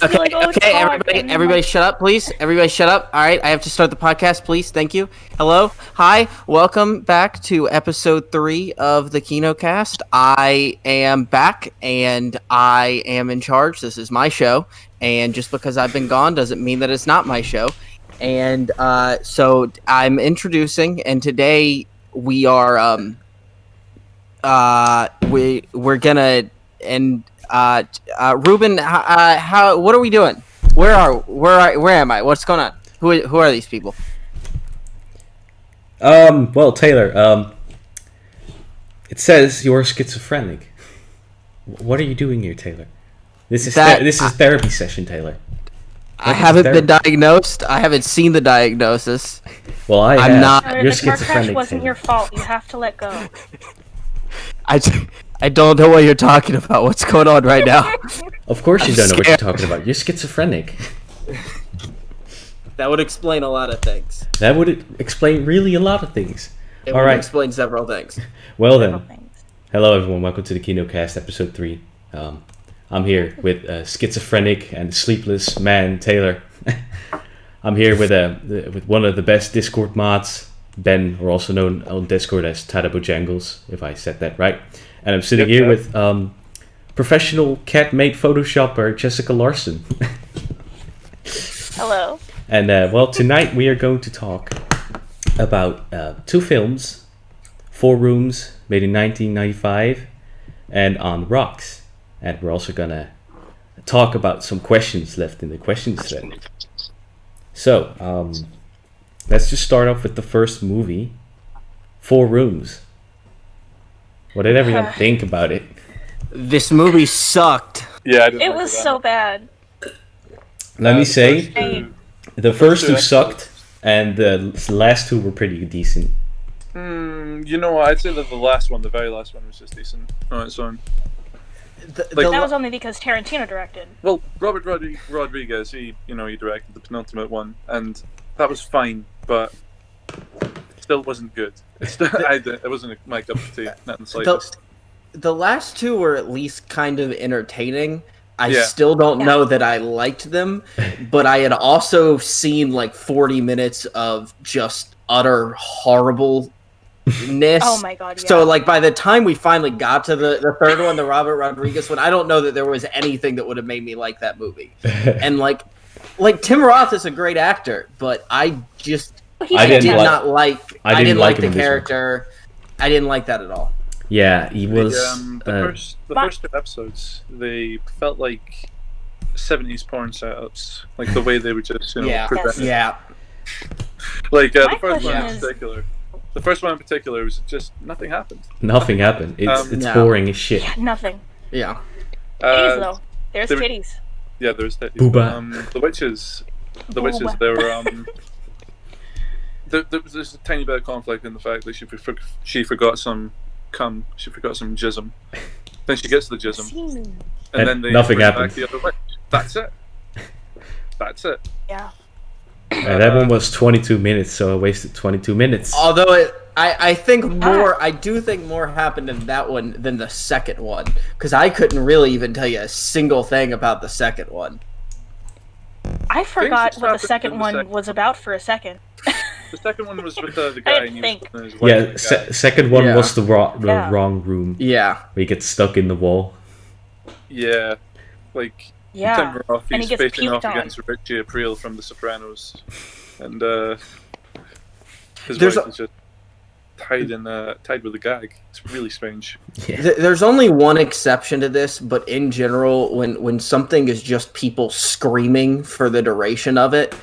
Okay, like, oh, okay, talk, everybody shut up, please. Everybody shut up. All right, I have to start the podcast, please. Thank you. Hello. Hi. Welcome back to episode 3 of the Kinocast. I am back, and I am in charge. This is my show, and just because I've been gone doesn't mean that it's not my show. And so I'm introducing, and today we are we're gonna and Ruben, how what are we doing? Where am I? What's going on? Who are these people? Well, Taylor, it says you're schizophrenic. What are you doing here, Taylor? This is therapy session, Taylor. I haven't been diagnosed. I haven't seen the diagnosis. Well, I'm not. You're the car schizophrenic. crash wasn't Taylor. your fault. You have to let go. I don't know what you're talking about. What's going on right now? Of course, you I'm don't know what you're scared. talking about. You're schizophrenic. That would explain a lot of things. That would explain really a lot of things. It All would right. explain several things. Well Several then, things. hello everyone. Welcome to the Kinocast, episode 3. I'm here with schizophrenic and sleepless man Taylor. I'm here with one of the best Discord mods, Ben, or also known on Discord as Tatabojangles, if I said that right. And I'm sitting here with professional cat-made Photoshopper Jessica Larson. Hello. And well, tonight we are going to talk about 2 films, 4 Rooms, made in 1995, and On Rocks. And we're also gonna talk about some questions left in the questions thread. So, let's just start off with the first movie, 4 Rooms. What did everyone think about it? This movie sucked. Yeah, I didn't It like was that. so bad. Let me say, Hey, the first 2 episodes. sucked, and the last 2 were pretty decent. You know what? I'd say that the very last one was just decent on its own. that was only because Tarantino directed. Well, Robert Rodriguez, he directed the penultimate one, and that was fine, but it still wasn't good. It wasn't my cup of tea, not in the slightest. The last 2 were at least kind of entertaining. I Yeah. still don't know that I liked them, but I had also seen like 40 minutes of just utter horribleness. Oh my god, yeah. So like by the time we finally got to the third one, the Robert Rodriguez one, I don't know that there was anything that would have made me like that movie. And like Tim Roth is a great actor, but I just I didn't I didn't like him the in this one. character. I didn't like that at all. Yeah, he was. The first 2 episodes, they felt like 70s porn setups, like the way they would just present it. Yeah. Like My the first one question in is- particular. The first one in particular was just nothing happened. Nothing happened. It's No. boring as shit. Yeah, nothing. Yeah. Titties though. There's they were- titties. Yeah, there was titties. Booba. The witches, Booba. they were there's a tiny bit of conflict in the fact that she forgot some cum, she forgot some jism. Then she gets the jism, and then they nothing bring happened. back the other witch. That's it. That's it. Yeah. And that one was 22 minutes, so I wasted 22 minutes. Although I think more, I do think more happened in that one than the second one, because I couldn't really even tell you a single thing about the second one. I forgot just what the happened second in the one second was about for a second. The second one was with the guy. I and he was think. with his wife Yeah, and the guy. second one Yeah. was the Yeah. wrong room, Yeah. where you get stuck in the wall. Yeah, like Yeah. Tim Roth, And he he's gets facing off puked on. against Richie April from The Sopranos, and his There's wife is just tied with a gag. It's really strange. Yeah. There's only one exception to this, but in general, when something is just people screaming for the duration of it,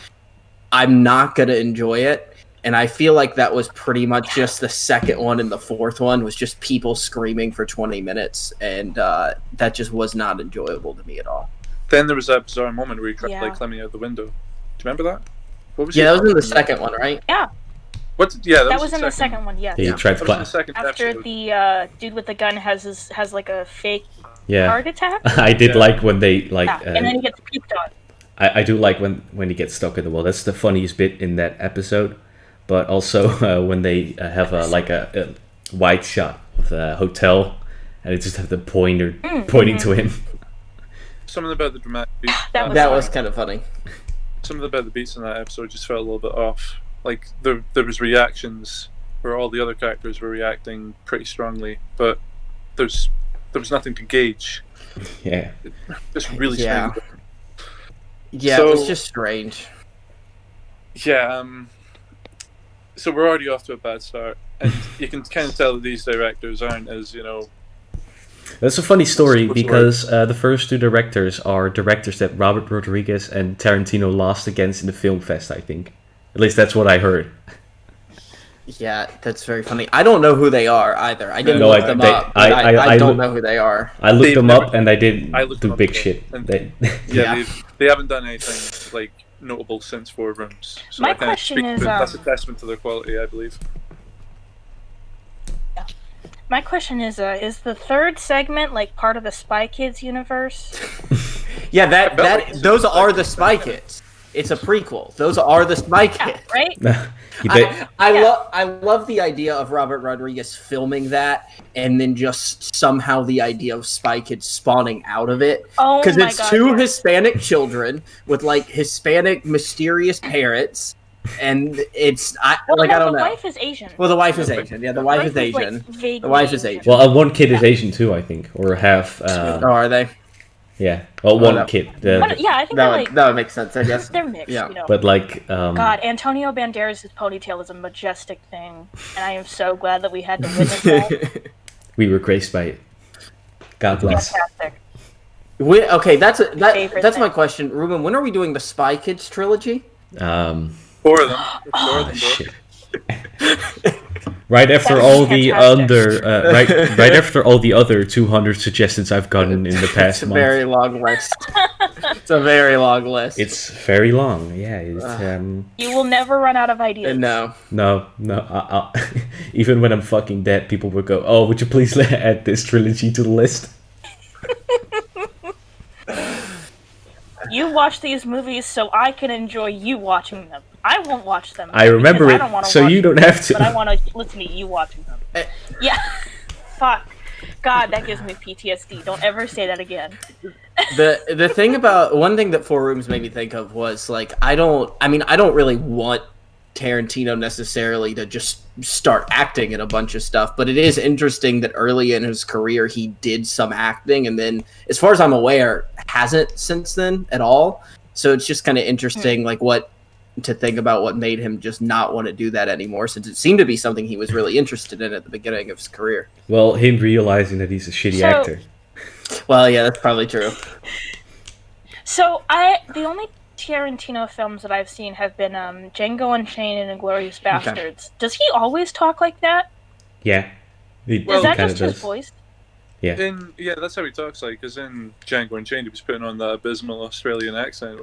I'm not gonna enjoy it. And I feel like that was pretty much just the second one, and the fourth one was just people screaming for 20 minutes, and that just was not enjoyable to me at all. Then there was that bizarre moment where he tried Yeah. like climbing out the window. Do you remember that? What was Yeah, he that was in the talking about? second one, right? Yeah. Yeah, That was in the second one, yes. He Yeah. tried That to was in the second After episode. the dude with the gun has like a fake Yeah. heart attack. I did Yeah. like when they like. Yeah. And then he gets puked on. I do like when he gets stuck in the wall. That's the funniest bit in that episode. But also when they have a wide shot of the hotel, and it just have the pointer pointing to him. something about the dramatic beats. That was kind of funny. Something about the beats in that episode just felt a little bit off. Like there was reactions where all the other characters were reacting pretty strongly, but there was nothing to gauge. Yeah. It's really Yeah. strange. Yeah, So- it was just strange. Yeah. So we're already off to a bad start, and you can kind of tell that these directors aren't as That's a funny story What's the because the first two directors are directors that Robert Rodriguez and Tarantino lost against in the film fest, I think. At least that's what I heard. Yeah, that's very funny. I don't know who they are either. I didn't No, look I- them they- up. But I- I I don't look- know who they are. I looked They've them never- up and I didn't I looked do them up big as well. shit. And- They, Yeah. They haven't done anything like notable since Four Rooms. So My that kind of question speaks is, to- that's a testament to their quality, I believe. My question is the third segment like part of the Spy Kids universe? Yeah, I felt like it's those a are Spy the Kids Spy segment. Kids. It's a prequel. Those are the Spy Yeah, Kids. right? they- I love the idea of Robert Rodriguez filming that, and then just somehow the idea of Spy Kids spawning out of it. Oh Because my it's God, two yeah. Hispanic children with like Hispanic mysterious parents, and it's I Well, no, don't the know. wife is Asian. Well, the wife is Asian. Yeah, the wife is like, Asian. vaguely The wife is Asian. Asian. well, one kid is Asian too, I think, or half. Oh, are they? Yeah, well, one no. kid. But, yeah, I think they're like That would make sense, I guess. they're mixed. Yeah. You know. But like, God, Antonio Banderas' ponytail is a majestic thing, and I am so glad that we had to witness that. we were graced by it. God bless. Fantastic. Okay, that's Favorite that's my thing. question, Ruben. When are we doing the Spy Kids trilogy? Four of them. Four of them. Shit. Right after That all would be the fantastic. right after all the other 200 suggestions I've gotten in the It's past a month. very long list. It's a very long list. It's very long. Yeah. It's, You will never run out of ideas. No. no. Even when I'm fucking dead, people will go, "Oh, would you please add this trilogy to the list?" You watch these movies so I can enjoy you watching them. I won't watch them. I remember because it, I don't wanna so watch you them, don't have to. But I want to listen to you watching them. Yeah. Fuck. God, that gives me PTSD. Don't ever say that again. The thing about one thing that Four Rooms made me think of was like I don't really want Tarantino necessarily to just start acting in a bunch of stuff, but it is interesting that early in his career he did some acting, and then as far as I'm aware hasn't since then at all. So it's just kind of interesting like what to think about what made him just not want to do that anymore, since it seemed to be something he was really interested in at the beginning of his career. Well, him realizing that he's a shitty So- actor. Well, yeah, that's probably true. So the only Tarantino films that I've seen have been Django Unchained and Inglourious Bastards. Does he always talk like that? Yeah. He Is that kinda just his does. voice? Yeah. Yeah, that's how he talks. Like, because in Django Unchained, he was putting on that abysmal Australian accent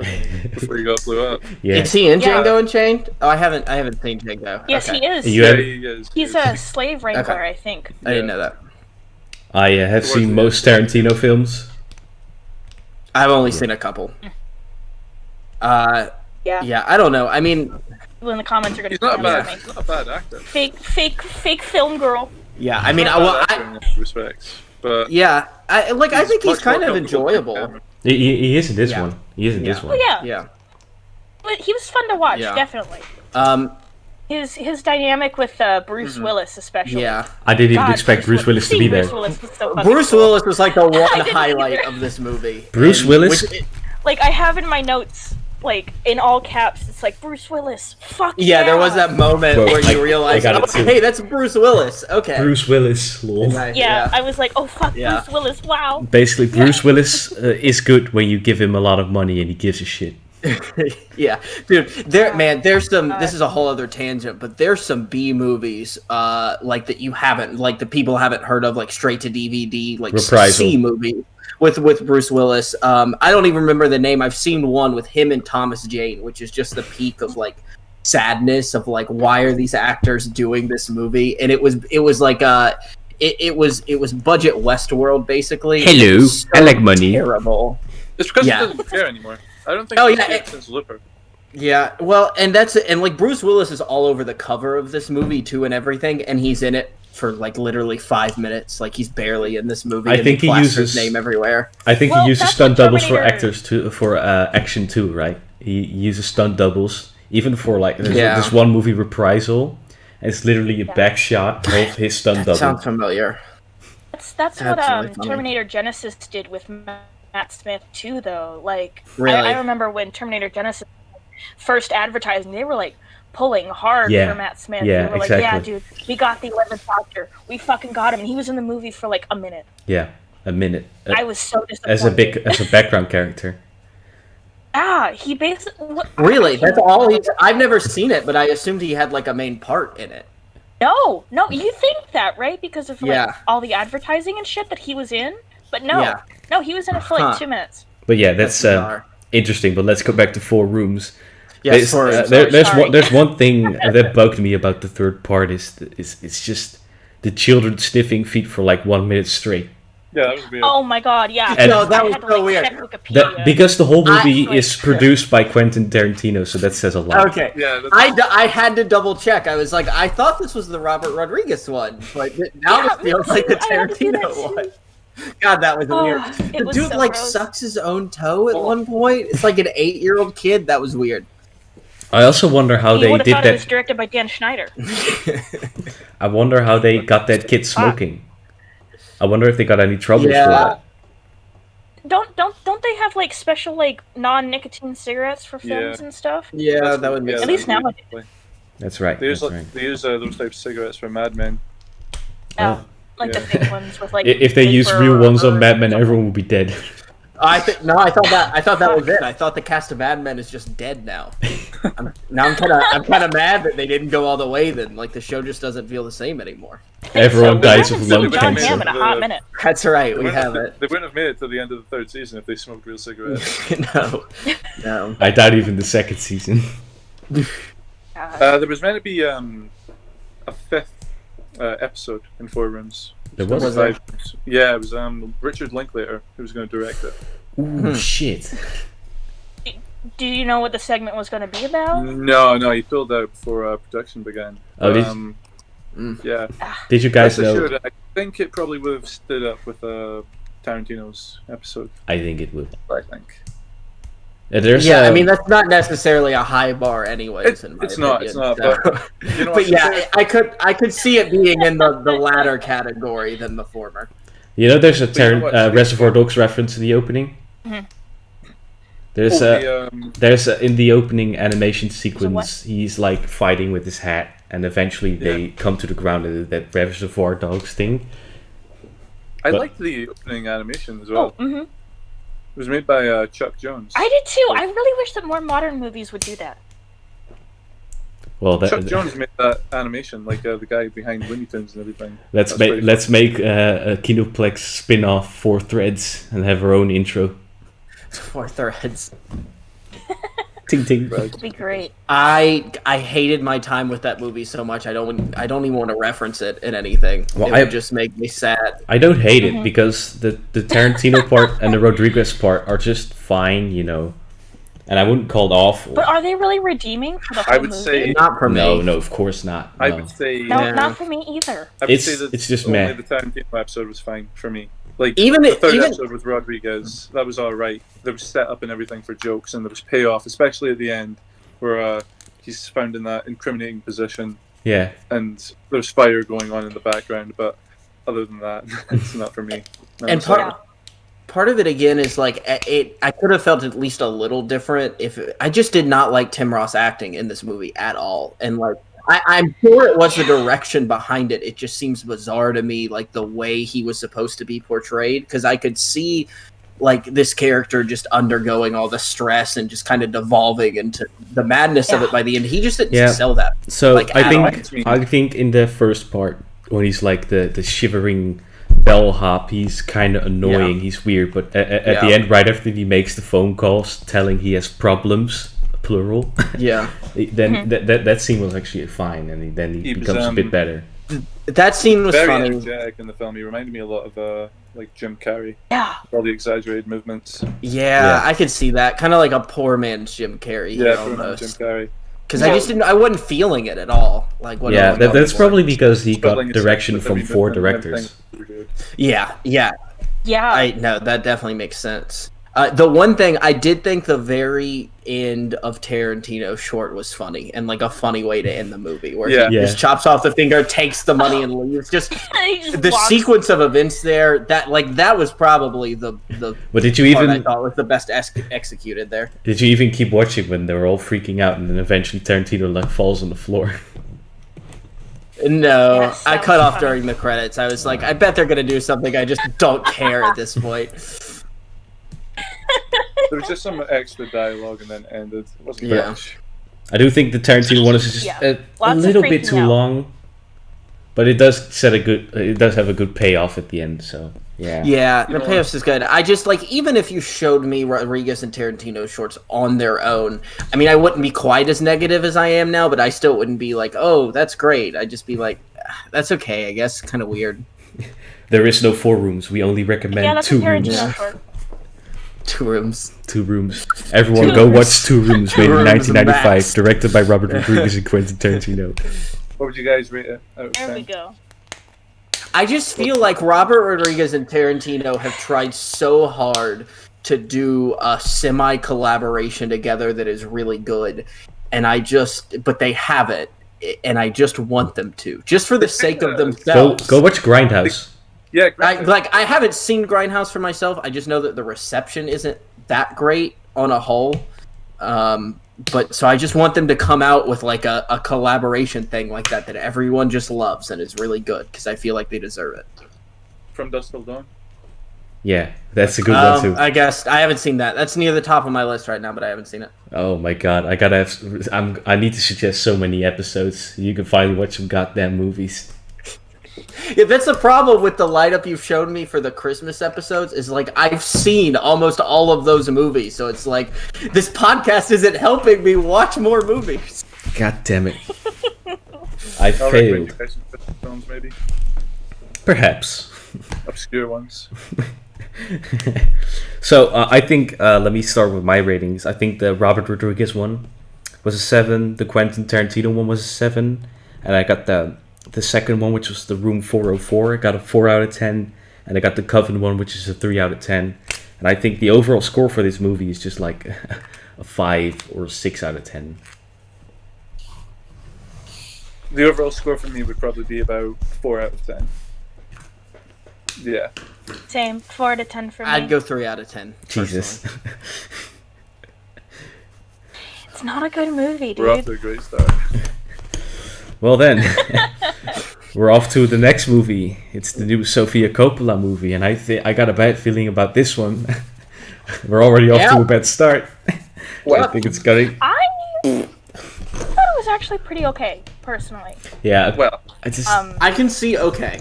before he got blew up. Yeah. Is he in Yeah. Django Unchained? Oh, I haven't seen Django. Yes, Okay. he is. You Yeah, have- he is. He's a slave wrangler, Okay. I think. I didn't know that. I have was seen the- most Tarantino films. I've only seen a couple. Yeah. Yeah, I don't know. I mean, People in the comments are gonna He's not a come bad. at me. He's not a bad actor. Fake film girl. yeah, I mean, Not a well, bad actor in many respects, but yeah, I think he's much more kind of comfortable with enjoyable. camera. He is in this Yeah. one. He is in this Yeah. one. Oh yeah. Yeah. But he was fun to watch, Yeah. definitely. Um. His dynamic with Bruce Willis, especially. Yeah. I didn't even God, expect Bruce Willis to be seeing there. Bruce Willis was so fucking Bruce cool. Willis was like the one didn't highlight either. of this movie. Bruce Willis? Like, I have in my notes, like, in all caps, it's like, Bruce Willis, fuck Yeah, there was that moment Bro, where I you realize, got it oh, too. hey, that's Bruce Willis. Okay. Bruce Willis. Lol. Nice, Yeah, I was like, oh, fuck, Yeah. Bruce Willis, wow. Basically, Bruce Willis is good when you give him a lot of money and he gives a shit. Yeah, dude. There's some. This is a whole other tangent, but there's some B movies, like that you haven't, like the people haven't heard of, like straight to DVD, like Reprisal. C movie with Bruce Willis. I don't even remember the name. I've seen one with him and Thomas Jane, which is just the peak of like sadness of like why are these actors doing this movie? And it was like it was budget Westworld basically. Hello, It was so I like money. Terrible. It's because Yeah. he doesn't care anymore. I don't think Oh, he's yeah, cared it- since Looper. Yeah, well, and that's like Bruce Willis is all over the cover of this movie too, and everything, and he's in it for like literally 5 minutes. Like he's barely in this movie. I and think he plasters uses his name everywhere. I think Well, he uses that's stunt what doubles for Terminator- actors too, for action too, right? He uses stunt doubles even for like there's Yeah. this one movie Reprisal. And it's literally a Yeah. back shot of his stunt That double. sounds familiar. That's what really funny. Terminator Genesis did with Matt Smith too, though. Like, Really? I remember when Terminator Genesis first advertising, they were like pulling hard Yeah. for Matt Smith. Yeah, they were like, exactly. "Yeah, dude, we got the 11th Doctor. We fucking got him." And he was in the movie for like a minute. Yeah, a minute I was so disappointed. as a background character. He basically. Really? That's all he's... I've never seen it, but I assumed he had like a main part in it. No, you think that, right? Because of like Yeah. all the advertising and shit that he was in. But no, Yeah. no, he was in it for like Huh. 2 minutes. But yeah, that's bizarre. interesting. But let's go back to Four Rooms. Yes, There's one thing that bugged me about the third part is it's just the children sniffing feet for like 1 minute straight. Yeah, that was weird. Oh my god, yeah. And- No, that I was had to, so like, weird. check Wikipedia. Because the whole movie I- is produced by Quentin Tarantino, so that says a lot. Okay. Yeah, that's, I had to double check. I was like, I thought this was the Robert Rodriguez one, but now Yeah, it feels me like the too. I had to do that Tarantino too. one. God, that was weird. It The was dude so like gross. sucks his own toe at one point. It's like an 8-year-old kid. That was weird. I also wonder how You they would have did thought it was that. directed by Dan Schneider. I wonder how they got that kid smoking. I wonder if they got any trouble for Yeah. it. Don't they have like special like non-nicotine cigarettes for films Yeah. and stuff? Yeah, that would make At sense. least nowadays. That's right. They use, That's like, right. they use those types of cigarettes for Mad Men. Yeah, like Yeah. the big ones with like. If they use vapor real ones or on Mad Men, something. everyone would be dead. I thought that was it. I thought the cast of Mad Men is just dead now. I'm kind of mad that they didn't go all the way. Then, like, the show just doesn't feel the same anymore. Everyone We dies haven't of seen lung John cancer. Hamm in a hot minute. That's right. They We wouldn't have it. They wouldn't have made it to the end of the third season if they smoked real cigarettes. No. I doubt even the second season. There was meant to be a fifth episode in Four Rooms. There Was was. there? Yeah, it was Richard Linklater who was going to direct it. Ooh, shit. Do you know what the segment was going to be about? No, he pulled out before production began. Oh, did- Yeah. Did you guys Yes, I know? should. I think it probably would have stood up with Tarantino's episode. I think it would. I think There's Yeah, I mean that's not necessarily a high bar, anyways. in my it's not. It's opinion, not. so- But you know But what? yeah, I could see it being in the latter category than the former. you know, there's a But you know what? Reservoir Dogs reference in the opening. Mhm. There's in the opening animation what? sequence, he's like fighting with his hat, and eventually they come to the ground and that Reservoir Dogs thing. I but- liked the opening animation as well. Oh, mm-hmm. It was made by Chuck Jones. I did too. I really wish that more modern movies would do that. Well, Chuck Jones made that animation, like the guy behind Looney Tunes and everything. let's That's make pretty let's make a Kinoplex spin-off 4 Threads and have our own intro. 4 Threads. Ting ting. Right. It'd be great. I hated my time with that movie so much. I don't even want to reference it in anything. Well, it would just make me sad. I don't hate it because the Tarantino part and the Rodriguez part are just fine, you know. And I wouldn't call it awful. But are they really redeeming for the whole I would movie? say Not for me. No, of course not. I no. would say No, Yeah. not for me either. I would It's- say that it's just only meh. the Tarantino episode was fine for me. Like Even the it- third even- episode with Rodriguez, that was all right. There was setup and everything for jokes, and there was payoff, especially at the end, where he's found in that incriminating position, Yeah. and there's fire going on in the background. But other than that, it's not for me. No, And sorry. part of it again is like I could have felt at least a little different if I just did not like Tim Ross acting in this movie at all, and like I'm sure it was the direction behind it. It just seems bizarre to me, like the way he was supposed to be portrayed, because I could see like this character just undergoing all the stress and just kind of devolving into the madness of it by the end. He just didn't Yeah. sell that. So Like, I I think in the first part when he's like the shivering bellhop, he's kind of annoying. Yeah. He's weird, but at the Yeah. end, right after he makes the phone calls telling he has problems, plural, Yeah. then that scene was actually fine, and then he He was, becomes a bit better. That scene was Very funny. energetic in the film. He reminded me a lot of like Jim Carrey, Yeah. all the exaggerated movements. Yeah, I could see that. Kind of like a poor man's Jim Carrey. Yeah, here pretty much Jim almost. Carrey. because I wasn't feeling it at all. Like what? Yeah, that's probably because he got Struggling direction with from every 4 movement and directors. everything. Yeah. Yeah. I know that definitely makes sense. The one thing I did think the very end of Tarantino's short was funny and like a funny way to end the movie, where he just chops off the finger, takes the money, and leaves. Just the sequence of events there that was probably the. But did you part I thought was the best executed there. Did you even keep watching when they were all freaking out and then eventually Tarantino falls on the floor? No, Yes, I that cut was off funny. during the credits. I was like, I bet they're gonna do something. I just don't care at this point. There was just some extra dialogue and then ended. It wasn't Yeah. much. I do think the Tarantino one is just a Lots of little bit freaking too out. long, but it does have a good payoff at the end. So yeah, Yeah, the payoff is good. I just even if you showed me Rodriguez and Tarantino shorts on their own, I mean, I wouldn't be quite as negative as I am now, but I still wouldn't be like, oh, that's great. I'd just be like, that's okay, I guess. Kind of weird. There is no 4 rooms. We only recommend Yeah, that's 2 a Tarantino rooms. short. 2 rooms. 2 rooms. Everyone Two go rooms. watch 2 rooms, made in Rooms 1995, max. directed by Robert Rodriguez and Quentin Tarantino. What would you guys rate it out of There 10? we go. I just feel like Robert Rodriguez and Tarantino have tried so hard to do a semi-collaboration together that is really good, and but they haven't, and I just want them to, just for the sake of themselves. Go watch Grindhouse. Yeah, I haven't seen Grindhouse for myself. I just know that the reception isn't that great on a whole. But so I just want them to come out with like a collaboration thing like that everyone just loves and is really good, because I feel like they deserve it. From Dusk Till Dawn. Yeah, that's a good one too. I guess I haven't seen that. That's near the top of my list right now, but I haven't seen it. Oh my god, I need to suggest so many episodes. You can finally watch some goddamn movies. Yeah, that's the problem with the light-up you've shown me for the Christmas episodes, is like I've seen almost all of those movies, so it's like this podcast isn't helping me watch more movies. God damn it. I I'll recommend failed. you guys some Christmas films, maybe. Perhaps. Obscure ones. So I think let me start with my ratings. I think the Robert Rodriguez one was a 7, the Quentin Tarantino one was a 7, and I got the second one, which was the Room 404. I got a 4 out of 10, and I got the Coven one, which is a 3 out of 10. And I think the overall score for this movie is just like a 5 or 6 out of 10. The overall score for me would probably be about 4 out of 10. Yeah. Same. 4 out of 10 for me. I'd go 3 out of 10. Jesus. It's not a good movie, We're off dude. to a great start. Well then, we're off to the next movie. It's the new Sofia Coppola movie, and I got a bad feeling about this one. We're already off to a bad start. I think it's gonna. I thought it was actually pretty okay, personally. Yeah. Well, I just. I can see okay.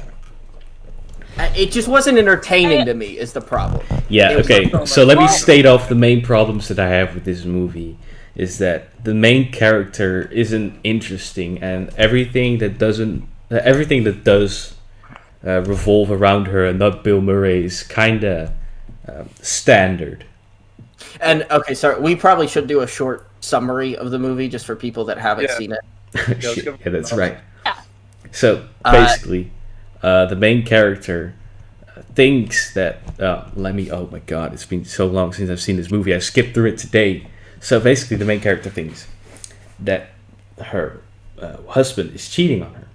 It just wasn't entertaining to me, is the problem. Yeah. It was Okay. not So let me well. state off the main problems that I have with this movie. Is that the main character isn't interesting, and everything that does revolve around her and not Bill Murray is kind of standard. And okay, sorry, we probably should do a short summary of the movie just for people that haven't Yeah. seen it. let's give it Yeah, that's a- right. Yeah. So basically, the main character thinks that. Oh my god, it's been so long since I've seen this movie. I skipped through it today. So basically, the main character thinks that her husband is cheating on her.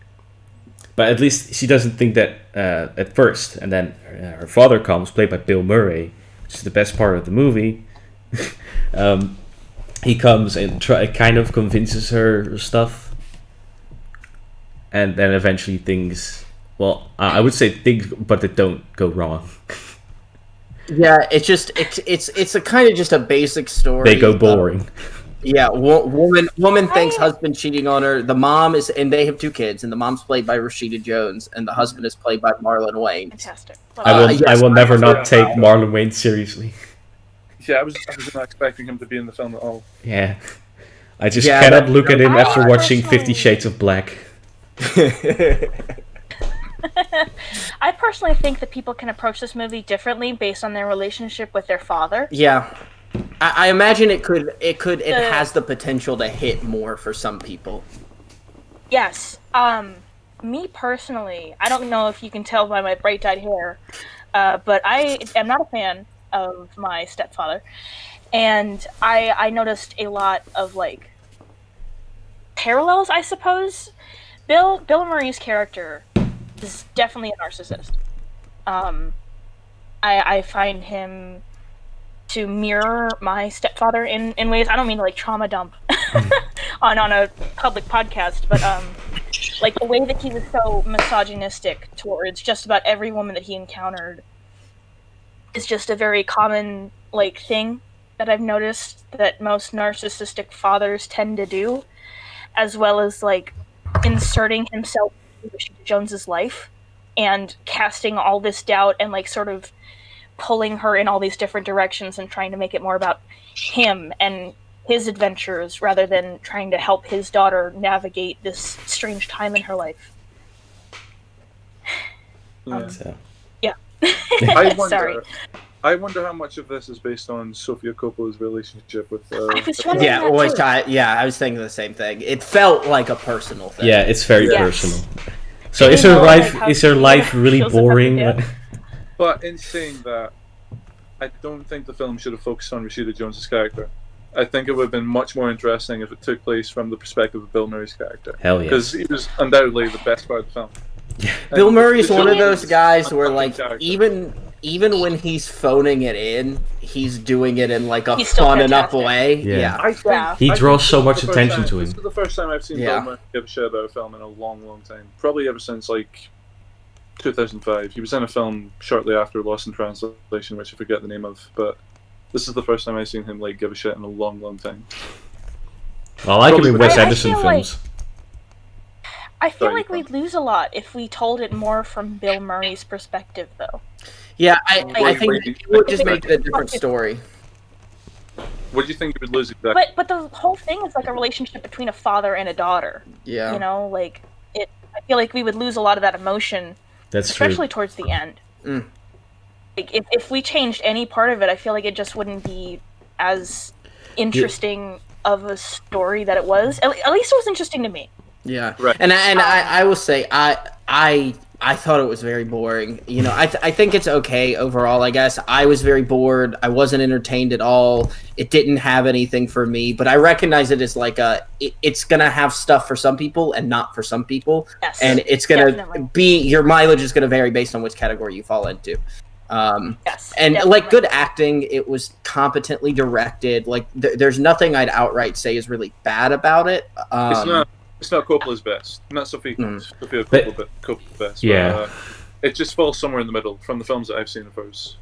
But at least she doesn't think that at first. And then her father comes, played by Bill Murray, which is the best part of the movie. He comes and kind of convinces her stuff. And then eventually things, well, I would say things, but they don't go wrong. Yeah, it's just it's a kind of just a basic story. They go boring. Yeah, woman thinks husband cheating on her. The mom is, and they have 2 kids, and the mom's played by Rashida Jones, and the husband is played by Marlon Wayans. Fantastic. I will never not take Marlon Wayans seriously. Yeah, I was not expecting him to be in the film at all. Yeah. I just Yeah, cannot that- look at him I after watching personally- 50 Shades of Black. I personally think that people can approach this movie differently based on their relationship with their father. Yeah, I imagine it has the potential to hit more for some people. Yes. Me personally, I don't know if you can tell by my bright dyed hair, but I am not a fan of my stepfather, and I noticed a lot of like parallels, I suppose. Bill Murray's character is definitely a narcissist. I find him to mirror my stepfather in ways. I don't mean to like trauma dump on a public podcast, but like the way that he was so misogynistic towards just about every woman that he encountered is just a very common like thing that I've noticed that most narcissistic fathers tend to do, as well as like inserting himself into Jones's life and casting all this doubt and like sort of pulling her in all these different directions and trying to make it more about him and his adventures rather than trying to help his daughter navigate this strange time in her life. Yeah. Yeah. Sorry. I wonder how much of this is based on Sofia Coppola's relationship with. I was thinking the same thing. It felt like a personal thing. Yeah, it's very personal. So is her life really boring? But in saying that, I don't think the film should have focused on Rashida Jones's character. I think it would have been much more interesting if it took place from the perspective of Bill Murray's character. Hell yeah. Because he was undoubtedly the best part of the film. Bill Murray's one of those guys where, like, even when he's phoning it in, he's doing it in, like, a fun enough way. Yeah. He draws so much attention to him. This is the first time I've seen Bill Murray give a shit about a film in a long, long time. Probably ever since, like, 2005. He was in a film shortly after Lost in Translation, which I forget the name of, but this is the first time I've seen him like give a shit in a long, long time. Well, I like him in Wes Anderson films. I feel like we'd lose a lot if we told it more from Bill Murray's perspective, though. Yeah, I think it would just make it a different story. What do you think you would lose exactly? But the whole thing is like a relationship between a father and a daughter. Yeah. You know, like I feel like we would lose a lot of that emotion. That's especially towards the end. Like, if we changed any part of it, I feel like it just wouldn't be as interesting of a story that it was. At least it was interesting to me. Yeah, right. And I will say I thought it was very boring. You know, I think it's okay overall, I guess. I was very bored. I wasn't entertained at all. It didn't have anything for me, but I recognize it as like it's going to have stuff for some people and not for some people. Yes, and it's going to be, your mileage is going to vary based on which category you fall into. And definitely. Like, good acting, it was competently directed. Like there's nothing I'd outright say is really bad about it. It's not Coppola's best. Not Sofia Coppola's best. Yeah. But, it just falls somewhere in the middle from the films that I've seen of hers.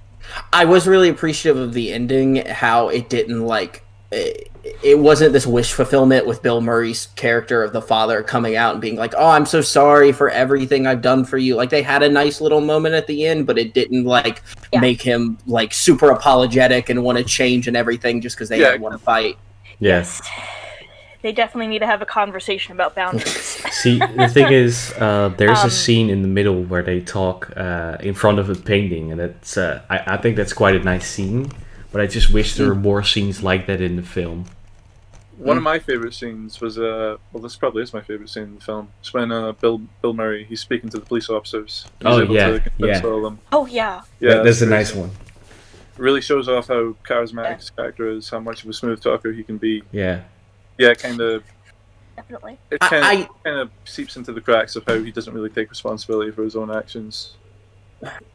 I was really appreciative of the ending, how it didn't like... It wasn't this wish fulfillment with Bill Murray's character of the father coming out and being like, oh, I'm so sorry for everything I've done for you. Like, they had a nice little moment at the end, but it didn't, like, make him, like, super apologetic and want to change and everything just because they had one fight. Yes. They definitely need to have a conversation about boundaries. See, the thing is, there's a scene in the middle where they talk in front of a painting, and it's I think that's quite a nice scene, but I just wish there were more scenes like that in the film. One of my favourite scenes was, this probably is my favourite scene in the film. It's when Bill Murray, he's speaking to the police officers. All of them. Oh, yeah. Yeah, that's a nice one. Really shows off how charismatic his character is, how much of a smooth talker he can be. Yeah. Yeah, kind of. Definitely. It kind of seeps into the cracks of how he doesn't really take responsibility for his own actions.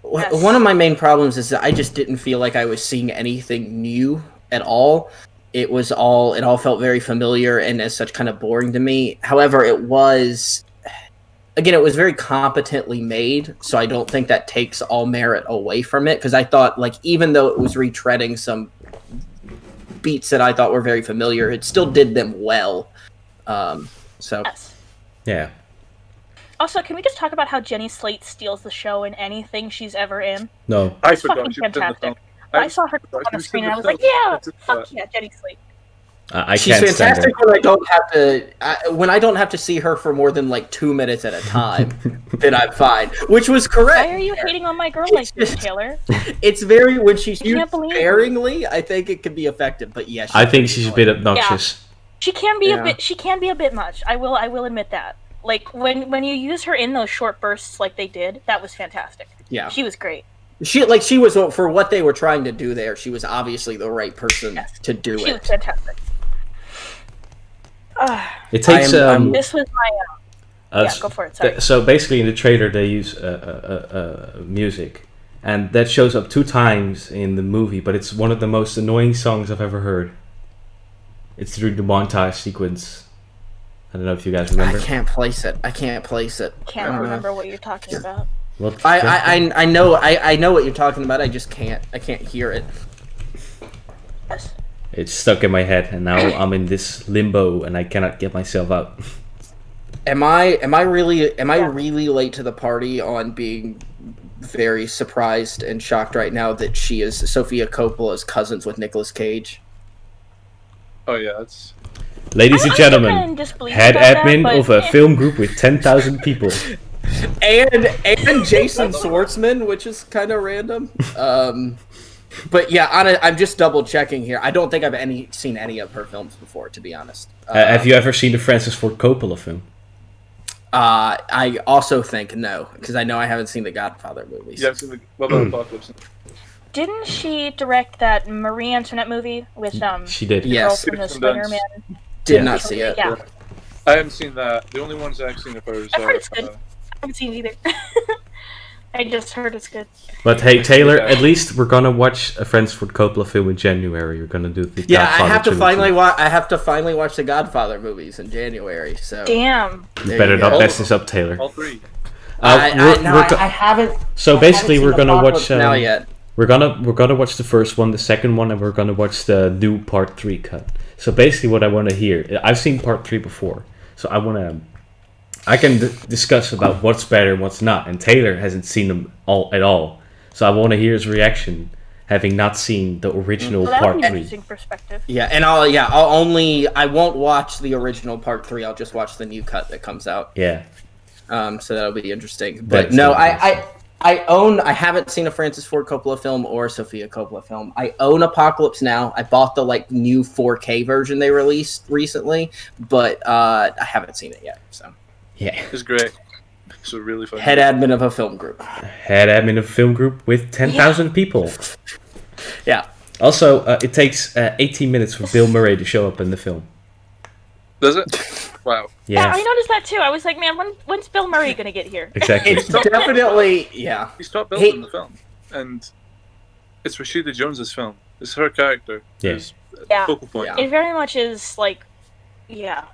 One of my main problems is that I just didn't feel like I was seeing anything new at all. It all felt very familiar and as such kind of boring to me. However, it was very competently made, so I don't think that takes all merit away from it, because I thought, like, even though it was retreading some beats that I thought were very familiar, it still did them well. Yeah. Also, can we just talk about how Jenny Slate steals the show in anything she's ever in? No. I forgot she was in the film. I saw her on the screen and I was like, yeah, fuck yeah, Jenny Slate. I She's can't stand her. fantastic when I don't have to see her for more than like 2 minutes at a time. Then I'm fine, which was correct. Why are you hating on my girl like this, Taylor? It's very when she's I can't used believe sparingly. I think it can be effective, but yes, I think she's a bit obnoxious. She can be Yeah. a bit. She can be a bit much. I will admit that. Like when you use her in those short bursts, like they did, that was fantastic. Yeah, She was great. she was for what they were trying to do there. She was obviously the right person to do She it. was fantastic. It takes This was my. Yeah, go for it. Sorry. So basically, in the trailer, they use music, and that shows up 2 times in the movie. But it's one of the most annoying songs I've ever heard. It's through the montage sequence. I don't know if you guys remember. I can't place it. Can't remember what you're talking about. Well, I know what you're talking about. I just can't hear it. Yes. it's stuck in my head, and now I'm in this limbo, and I cannot get myself out. Am I really late to the party on being very surprised and shocked right now that she is Sofia Coppola's cousins with Nicolas Cage? Oh yeah, it's Ladies and I'm gentlemen, kinda displeased head about that, admin but- of a film group with 10,000 people. And Jason Schwartzman, which is kind of random. But yeah, I'm just double checking here. I don't think I've seen any of her films before, to be honest. Have you ever seen the Francis Ford Coppola film? I also think no, because I know I haven't seen the Godfather movies. yeah. What about Apocalypse? Didn't she direct that Marie Antoinette movie with She did. the Yes. girl from the Spider Man? Did not see it. Yeah, I haven't seen that. The only ones I've seen of hers I've heard are it's good. I haven't seen it either. I just heard it's good. But hey, Taylor, at least we're gonna watch a Francis Ford Coppola film in January. We're gonna do the Yeah, Godfather I have to trilogy. finally watch the Godfather movies in January. So Damn. You there better you not go. mess this up, Taylor. all 3. I haven't. So basically, we're gonna watch. now yet. We're gonna watch the first one, the second one, and we're gonna watch the new part 3 cut. So basically, what I want to hear, I've seen part 3 before, so I can discuss about what's better and what's not. And Taylor hasn't seen them at all, so I want to hear his reaction, having not seen the original Well, that would part be an 3. interesting perspective. Yeah, and I won't watch the original part 3. I'll just watch the new cut that comes out. Yeah, So that'll be interesting. But That's no, interesting. I haven't seen a Francis Ford Coppola film or a Sofia Coppola film. I own Apocalypse Now. I bought the new 4K version they released recently, but I haven't seen it yet. So yeah. It's great. It's a really fun. head admin of a film group. Head admin of a film group with 10,000 people. Yeah. Also, it takes 18 minutes for Bill Murray to show up in the film. Does it? Wow. Yeah, Yeah, I noticed that too. I was like, man, when's Bill Murray gonna get here? exactly. It's definitely yeah. He stopped building the film, and it's Rashida Jones's film. It's her character. Yeah. Who's Yeah. focal point. Yeah. It very much is like, yeah,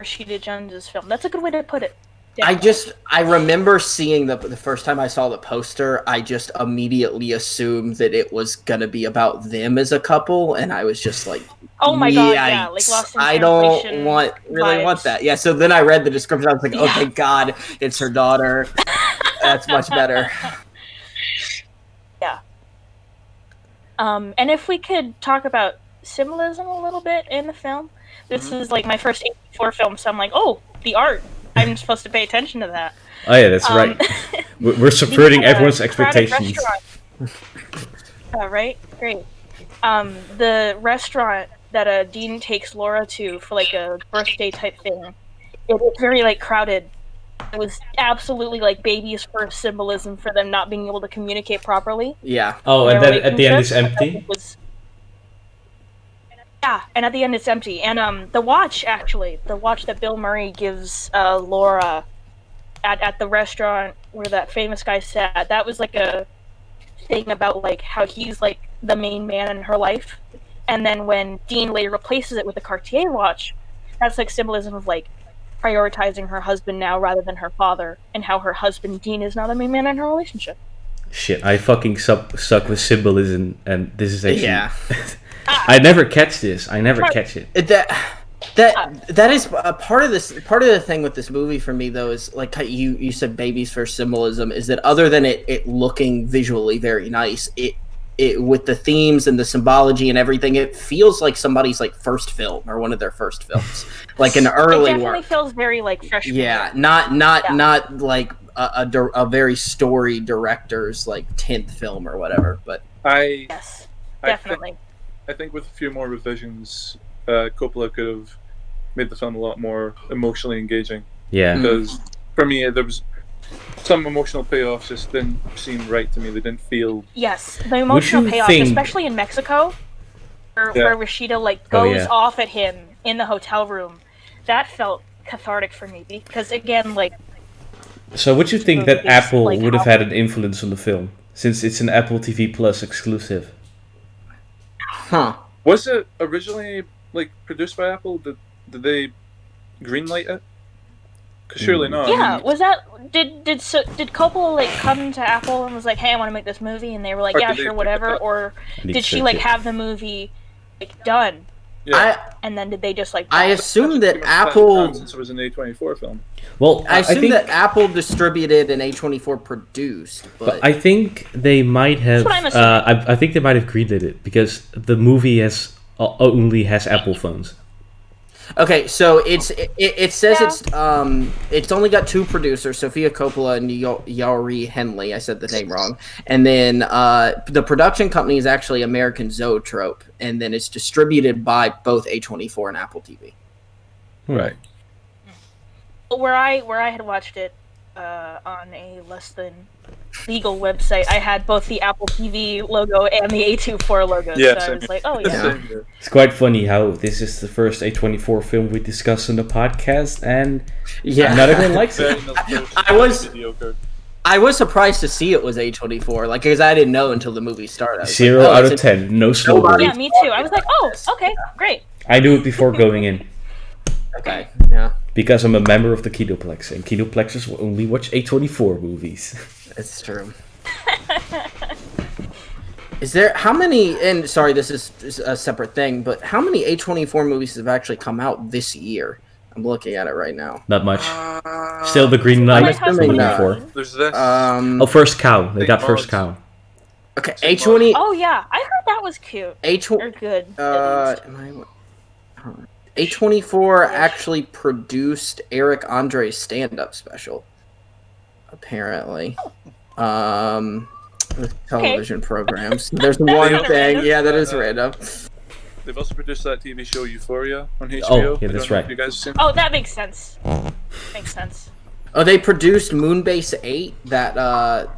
Rashida Jones's film. That's a good way to put it. I remember seeing the first time I saw the poster, I just immediately assumed that it was gonna be about them as a couple, and I was just like, Oh my god, yeah, like yikes, Lost in I don't Translation want vibes. that. Yeah, so then I read the description, I was like, oh Yeah. thank God, it's her daughter. That's much better. Yeah. And if we could talk about symbolism a little bit in the film, this is like my first 84 film, so I'm like, oh, the art. I'm supposed to pay attention to that. Oh yeah, that's right. We're subverting everyone's crowded expectations. Right? Great. The restaurant that Dean takes Laura to for like a birthday type thing, it was very like crowded. It was absolutely like baby's first symbolism for them not being able to communicate properly. Yeah. Oh, and Their then at the end it's relationship empty. Yeah, and at the end it's empty. And the watch that Bill Murray gives Laura at the restaurant where that famous guy sat, that was like a thing about like how he's like the main man in her life. And then when Dean later replaces it with the Cartier watch, that's like symbolism of like prioritizing her husband now rather than her father, and how her husband Dean is now the main man in her relationship. Shit, I fucking suck with symbolism, and this is actually. Yeah. I never catch this. I never catch it. That is a part of this. Part of the thing with this movie for me, though, is like you said, baby's first symbolism is that other than it looking visually very nice, it with the themes and the symbology and everything, it feels like somebody's like first film or one of their first films, like an early It definitely work. feels very like fresh. Yeah, not like a very story director's like 10th film or whatever. But Yes, definitely. I think with a few more revisions, Coppola could have made the film a lot more emotionally engaging. Yeah. Because for me, there was some emotional payoffs just didn't seem right to me. They didn't feel. Yes, the emotional you payoff, think- especially in Mexico, where Rashida like Oh, goes yeah. off at him in the hotel room, that felt cathartic for me because again, like So would you think that Based, Apple like, would have how- had an influence on the film, since it's an Apple TV Plus exclusive? huh? Was it originally like produced by Apple? Did they greenlight it? Because surely not. yeah, was that did Coppola like come to Apple and was like, hey, I want to make this movie, and they were like, Or yeah, did they sure, pick whatever, it up? or I need did to she search like it. have the movie like done, Yeah. and then did they just like? I drop it? assume that Pretty much had it Apple. done since it was an A24 film. Well, I assume think that Apple distributed and A24 produced, but I think they might have. what I'm assuming. I think they might have greenlit it because the movie only has Apple phones. okay. So it says Yeah. it's only got two producers, Sofia Coppola and Yari Henley. I said the name wrong. And then the production company is actually American Zoetrope, and then it's distributed by both A24 and Apple TV. Right. Where I had watched it on a less than legal website, I had both the Apple TV logo and the A24 logo. Yeah, so I same was here. like, oh yeah. Same here. It's quite funny how this is the first A24 film we discuss on the podcast, and Yeah, not everyone likes Very it. nostalgic, I was- mediocre. I was surprised to see it was A24, like because I didn't know until the movie started. I was like, 0 oh, out it's of 10, no Nobody- snowboarding. Yeah, me too. I was like, oh, okay, great. I knew it before going in Okay, yeah, because I'm a member of the Kinoplex, and Kinoplexes will only watch A24 movies. it's true. Is there how many? And sorry, this is a separate thing, but how many A24 movies have actually come out this year? I'm looking at it right now. Not much. Still the Green Knight Lighthouse from assuming that- before. There's this. Oh, First Cow. They got First Cow. Okay, A20, Oh yeah, I heard that was cute or A20, good. at least. A24 actually produced Eric Andre's stand-up special. Apparently, with television programs. There's one kinda thing. random. Yeah, that is random. They've also produced that TV show Euphoria on HBO. Oh, yeah, I don't that's know right. if you guys have seen. Oh, that makes sense. Makes sense. Oh, they produced Moonbase 8, that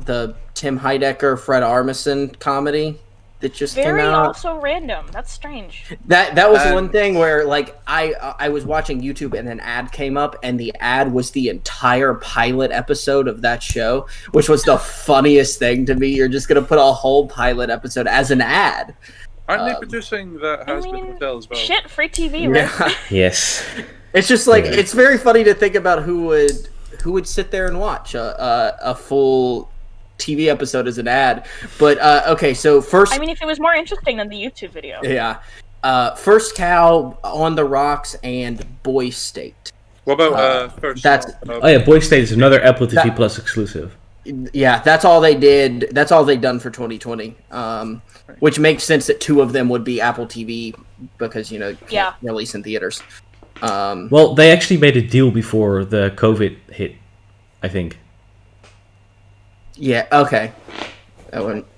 the Tim Heidecker, Fred Armisen comedy that just Very came out. also random. That's strange. That was one thing where like I was watching YouTube and an ad came up, and the ad was the entire pilot episode of that show, which was the funniest thing to me. You're just gonna put a whole pilot episode as an ad. Aren't they producing that I Has Been mean, Hotel as well? shit, free TV, right? Yeah. Yes. It's just like Yeah. it's very funny to think about who would sit there and watch a full TV episode as an ad. But okay, so first, I mean, if it was more interesting than the YouTube video. yeah, First Cow, On the Rocks, and Boy State. What about First? that's- Oh yeah, Boy State is another Apple TV That- Plus exclusive. Yeah, that's all they did. That's all they've done for 2020. Which makes sense that two of them would be Apple TV because you know you can't Yeah. release in theaters. Well, they actually made a deal before the COVID hit, I think. Yeah. Okay.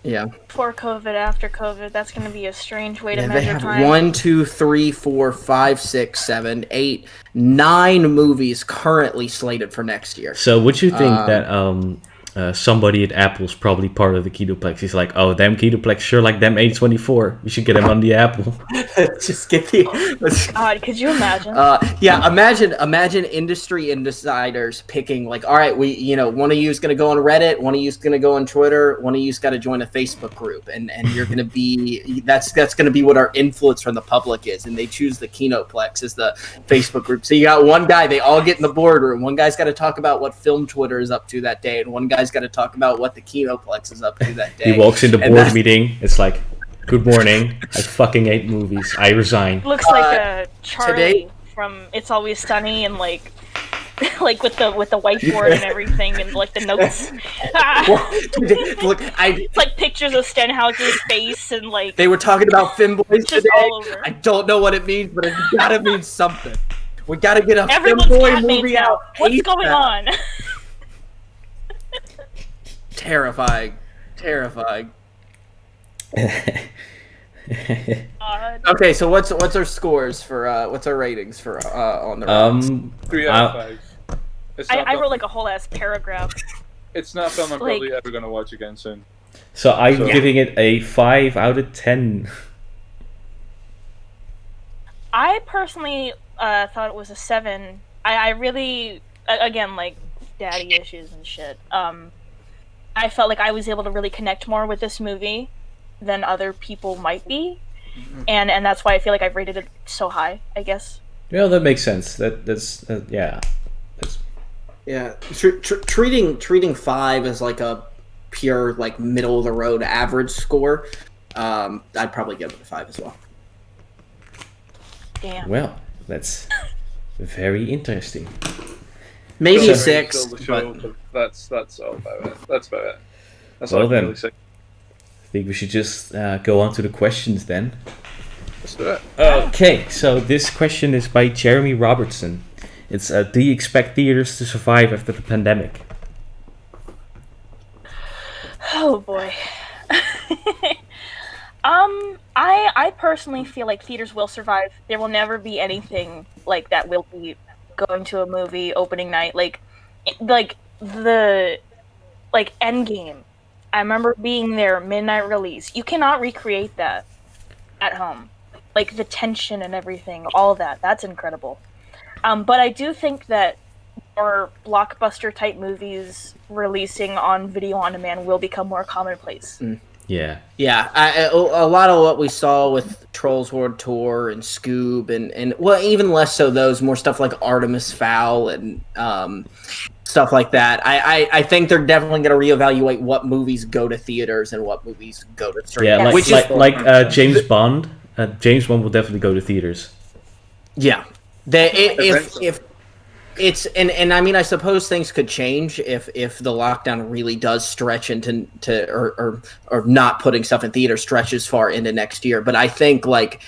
Yeah. Before COVID, after COVID, that's going to be a strange way to Yeah, they measure have time. 1, 2, 3, 4, 5, 6, 7, 8, 9 movies currently slated for next year. So would you think that somebody at Apple's probably part of the Kinoplex? He's like, oh, them Kinoplex sure like them A24. We should get them on the Apple. Just get the. God, could you imagine? Yeah, imagine industry insiders picking like, all right, one of you is gonna go on Reddit, one of you is gonna go on Twitter, one of you's got to join a Facebook group, and you're gonna be that's gonna be what our influence from the public is, and they choose the Kinoplex as the Facebook group. So you got one guy, they all get in the boardroom. One guy's got to talk about what film Twitter is up to that day, and one guy's got to talk about what the Kinoplex is up to that day. He walks in the And board that's- meeting. It's like, good morning. I fucking hate movies. I resign. Looks like a Charlie today- from It's Always Sunny and like like with the whiteboard and everything, and like the notes. Look, It's like pictures of Stenhouse's face and like they were talking about femboys just today. all over. I don't know what it means, but it's gotta mean something. We gotta get a Everyone's femboy cat mates movie now. out. What's going on? Terrifying. God. Okay, so what's our scores for what's our ratings for on the Rocks? 3 out of 5. It's not I wrote like a whole ass paragraph. It's not a film I'm like- probably ever going to watch again soon. So I'm So- giving it a 5 out of 10. I personally thought it was a 7. I really, again, like daddy issues and shit. I felt like I was able to really connect more with this movie than other people might be, and that's why I feel like I've rated it so high, I guess. Well, that makes sense. That's yeah. That's Yeah, treating 5 as like a pure like middle of the road average score. I'd probably give it a 5 as well. Damn. well. That's very interesting. Maybe Still 6, the show, but that's all about it. That's about it. That's Well all I can then. really say. I think we should just go on to the questions then. Let's do it. Okay, so this question is by Jeremy Robertson. It's do you expect theaters to survive after the pandemic? Oh boy. I personally feel like theaters will survive. There will never be anything like that will be going to a movie opening night like the Endgame. I remember being there midnight release. You cannot recreate that at home. Like the tension and everything, all of that. That's incredible. But I do think that more blockbuster type movies releasing on video on demand will become more commonplace. Yeah. yeah, a lot of what we saw with Trolls World Tour and Scoob and well, even less so those, more stuff like Artemis Fowl and stuff like that. I think they're definitely going to reevaluate what movies go to theaters and what movies go to streaming. Yeah, Which like James Bond. James Bond will definitely go to theaters. Yeah, if it's and I mean I suppose things could change if the lockdown really does stretch into or not putting stuff in theater stretches far into next year. But I think like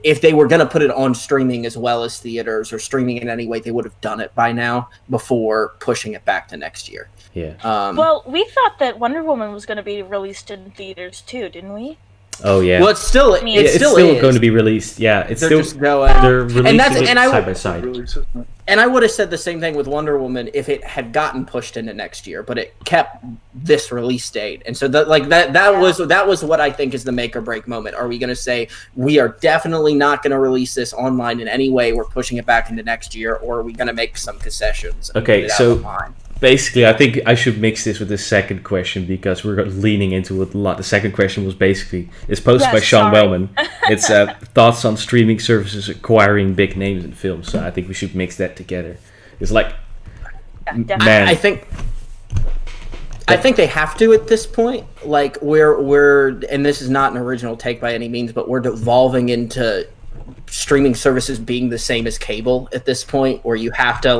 if they were going to put it on streaming as well as theaters or streaming in any way, they would have done it by now before pushing it back to next year. Yeah. Well, we thought that Wonder Woman was going to be released in theaters too, didn't we? Oh yeah. Well, it's still I mean, Yeah, it's it's still still going to be released. Yeah, it's They're still just going. they're releasing it and I- side by side. Release, isn't it? And I would have said the same thing with Wonder Woman if it had gotten pushed into next year, but it kept this release date. And so that was what I think is the make or break moment. Are we going to say we are definitely not going to release this online in any way? We're pushing it back into next year, or are we going to make some concessions? and Okay, put it out so- online? Basically, I think I should mix this with the second question because we're leaning into it a lot. The second question was basically it's posted by Yes, Sean sorry. Wellman. It's thoughts on streaming services acquiring big names in films. So I think we should mix that together. It's like, Yeah, definitely. man, I think they have to at this point. Like we're and this is not an original take by any means, but we're devolving into streaming services being the same as cable at this point, where you have to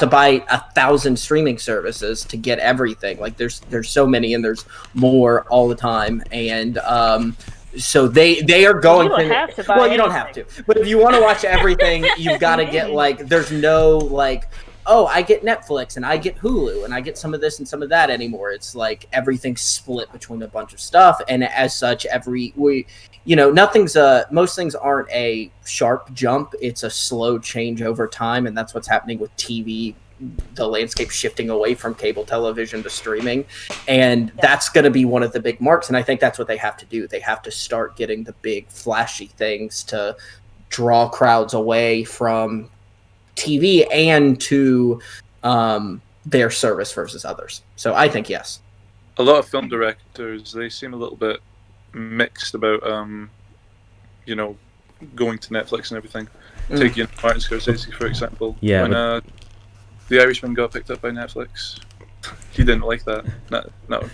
buy 1,000 streaming services to get everything. Like there's so many and there's more all the time, and so they are going. You don't have to buy well, you don't have to, but if you want to watch everything, you've got to get like. There's no like. Oh, I get Netflix and I get Hulu and I get some of this and some of that anymore. It's like everything's split between a bunch of stuff, and as such, most things aren't a sharp jump. It's a slow change over time, and that's what's happening with TV. The landscape shifting away from cable television to streaming, and that's going to be one of the big marks. And I think that's what they have to do. They have to start getting the big flashy things to draw crowds away from TV and to their service versus others. So I think yes. A lot of film directors, they seem a little bit mixed about going to Netflix and everything. Take Martin Scorsese for example. Yeah, When The Irishman got picked up by Netflix, he didn't like that. Not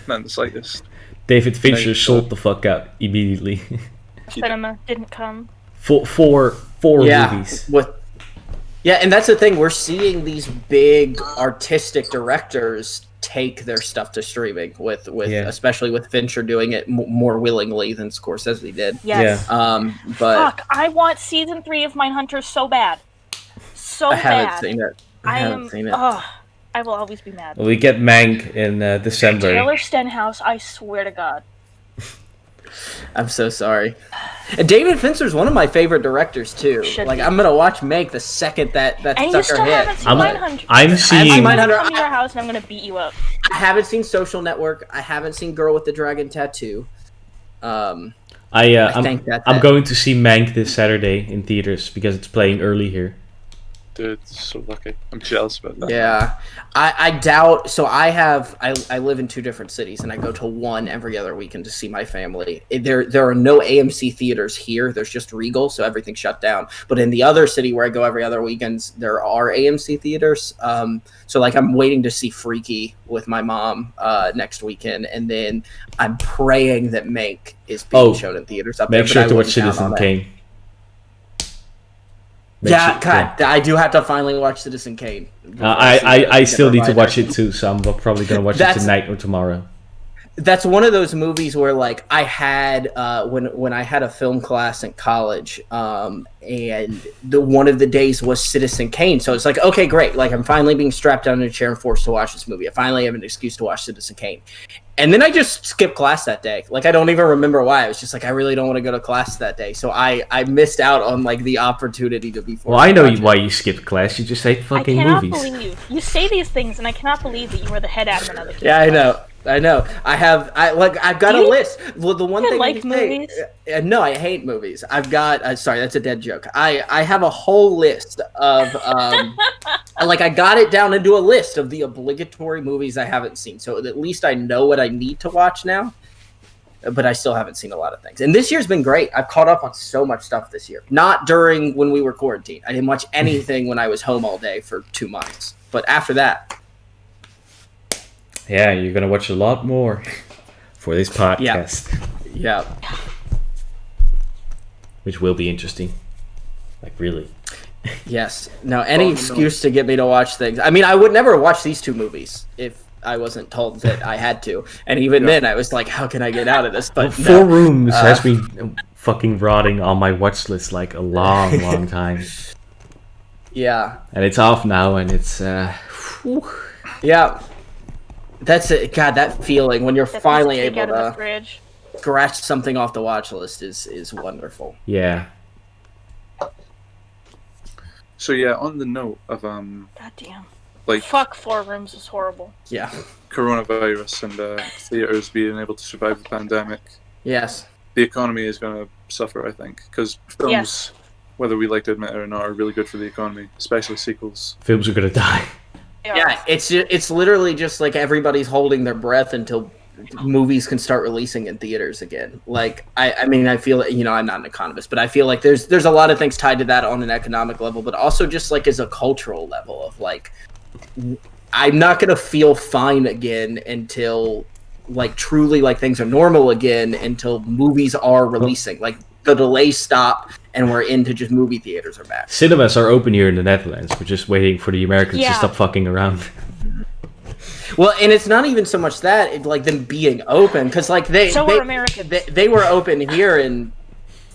in the slightest. David Fincher Nice. sold the fuck out immediately. Cinema didn't come. Four Yeah, movies. Yeah, and that's the thing. We're seeing these big artistic directors take their stuff to streaming with especially with Fincher doing it more willingly than Scorsese did. Yes. Yeah. But fuck, I want season 3 of Mindhunter so bad. So I haven't bad. seen it. I haven't seen it. I will always be mad. We get Mank in December. Taylor Stenhouse, I swear to God. I'm so sorry. And David Fincher's one of my favorite directors too. Should Like be. I'm gonna watch Mank the second that And you sucker still hit. haven't seen Mindhunter. I'm seeing. I'm Mindhunter. gonna come to your house and I'm gonna beat you up. I haven't seen Social Network. I haven't seen Girl with the Dragon Tattoo. I'm I'm going to see Mank this Saturday in theaters because it's playing early here. Dude, so lucky. I'm jealous about that. Yeah, I doubt. So I live in 2 different cities, and I go to one every other weekend to see my family. There are no AMC theaters here. There's just Regal, so everything's shut down. But in the other city where I go every other weekends, there are AMC theaters. So like I'm waiting to see Freaky with my mom next weekend, and then I'm praying that Mank is being shown in theaters up there. Make sure but I to watch wouldn't count Citizen on it. Kane. Yeah, God, I do have to finally watch Citizen Kane. I still need to watch it too, so I'm probably gonna watch it tonight or tomorrow. That's one of those movies where, like, I had when I had a film class in college, and one of the days was Citizen Kane. So it's like, okay, great. Like, I'm finally being strapped down in a chair and forced to watch this movie. I finally have an excuse to watch Citizen Kane. And then I just skipped class that day. Like, I don't even remember why. I was just like, I really don't want to go to class that day. So I missed out on, like, the opportunity to be forced. Well, I know why you skipped class. You just hate fucking I cannot movies. believe you say these things, and I cannot believe that you were the head admin of the Yeah, I know. I've got a list. Well, the one you thing like I can say- movies? no, I hate movies. I've got. Sorry, that's a dead joke. I have a whole list of like I got it down into a list of the obligatory movies I haven't seen. So at least I know what I need to watch now. But I still haven't seen a lot of things. And this year's been great. I've caught up on so much stuff this year. Not during when we were quarantined. I didn't watch anything when I was home all day for 2 months. But after that. Yeah, you're gonna watch a lot more for this podcast. Yeah. Which will be interesting. Like, really. Yes. No, any excuse to get me to watch things. I mean, I would never watch these 2 movies if I wasn't told that I had to. And even then, I was like, how can I get out of this? But no. 4 Rooms has been fucking rotting on my watch list like a long, long time. Yeah. And it's off now, and it's... Yeah. That's it. God, that feeling when you're finally able out of the to fridge. scratch something off the watch list is wonderful. Yeah. So yeah, on the note of God damn. like Fuck 4 Rooms is horrible. Yeah. coronavirus and theaters being able to survive the pandemic, Yes. the economy is going to suffer, I think, because films, Yes. whether we like to admit it or not, are really good for the economy, especially sequels. Films are gonna die. Yeah, it's literally just like everybody's holding their breath until movies can start releasing in theaters again. Like I mean, I feel, you know, I'm not an economist, but I feel like there's a lot of things tied to that on an economic level, but also just like as a cultural level of like, I'm not gonna feel fine again until like truly like things are normal again, until movies are releasing. Like the delays stop and we're into just movie theaters are back. Cinemas are open here in the Netherlands. We're just waiting for the Americans to Yeah. stop fucking around. Well, and it's not even so much that it, like them being open, because like they are Americans. They were open here in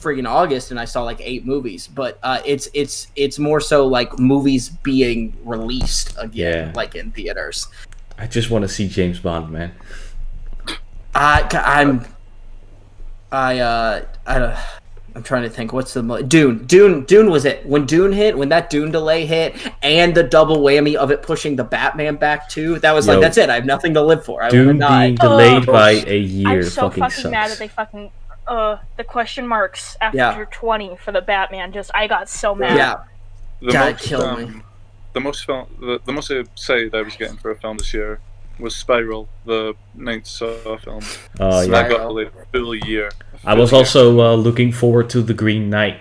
friggin' August, and I saw like 8 movies. But it's more so like movies being released again, Yeah. like in theaters. I just want to see James Bond, man. I'm trying to think. What's the Dune was it when Dune hit, when that Dune delay hit, and the double whammy of it pushing the Batman back too. That was Yo. like, that's it. I have nothing to live for. I want to Dune die. being delayed by a year I'm so fucking fucking sucks. mad that they fucking the question marks after Yeah. 20 for the Batman. Just I got so mad. Yeah. The God, most, kill me. The most excited I was getting for a film this year was Spiral, the 9th Saw film. Oh, And yeah. that got delayed a full year. I was also looking forward to The Green Knight.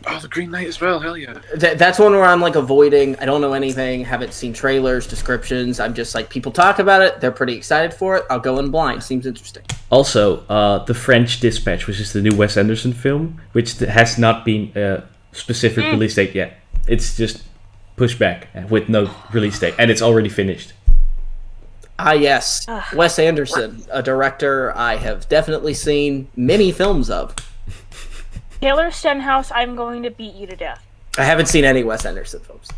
Oh, the Green Knight as well. Hell yeah. That's one where I'm like avoiding. I don't know anything. Haven't seen trailers, descriptions. I'm just like, people talk about it. They're pretty excited for it. I'll go in blind. Seems interesting. Also, The French Dispatch, which is the new Wes Anderson film, which has not been specific release date yet. It's just pushed back with no release date, and it's already finished. Yes. Wes Anderson, a director I have definitely seen many films of. Taylor Stenhouse, I'm going to beat you to death. I haven't seen any Wes Anderson films.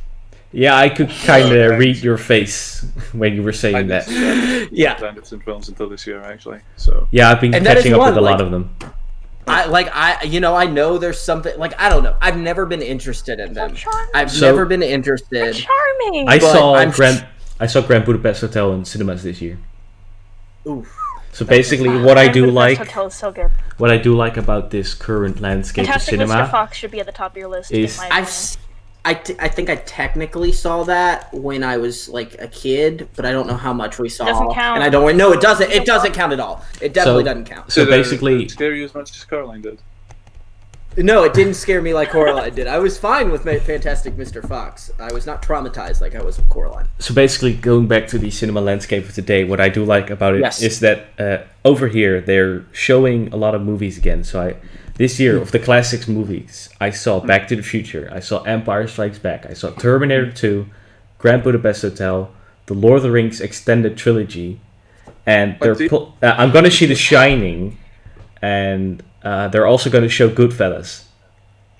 Yeah, I could kind of read your face when you were saying that. Yeah. Anderson films until this year, actually. So yeah, I've been catching up with a lot of them. I know there's something like I don't know. I've never been interested in them. I've never been interested. Charming. I saw Grand Budapest Hotel in cinemas this year. Oof. So basically, what I do like, Hotel is so good. what I do like about this current landscape of Fantastic cinema, Mr. Fox should be at the top of your list. is- in my opinion. I think I technically saw that when I was like a kid, but I don't know how much we saw. Doesn't count. And I don't. No, it doesn't. It doesn't count at all. It definitely doesn't count. So did basically, it scare you as much as Caroline did? No, it didn't scare me like Coraline did. I was fine with Fantastic Mr. Fox. I was not traumatized like I was with Coraline. so basically, going back to the cinema landscape of today, what I do like about it is Yes. that over here they're showing a lot of movies again. So this year of the classics movies, I saw Back to the Future, I saw Empire Strikes Back, I saw Terminator 2, Grand Budapest Hotel, the Lord of the Rings extended trilogy, and I'm gonna see The Shining, and they're also gonna show Goodfellas.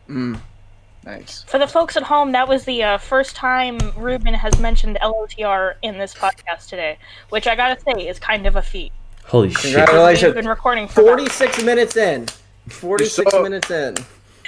Nice. For the folks at home, that was the first time Ruben has mentioned LOTR in this podcast today, which I gotta say is kind of a feat. Holy shit! Congratulations. We've been recording for 46 minutes in. 46 minutes in.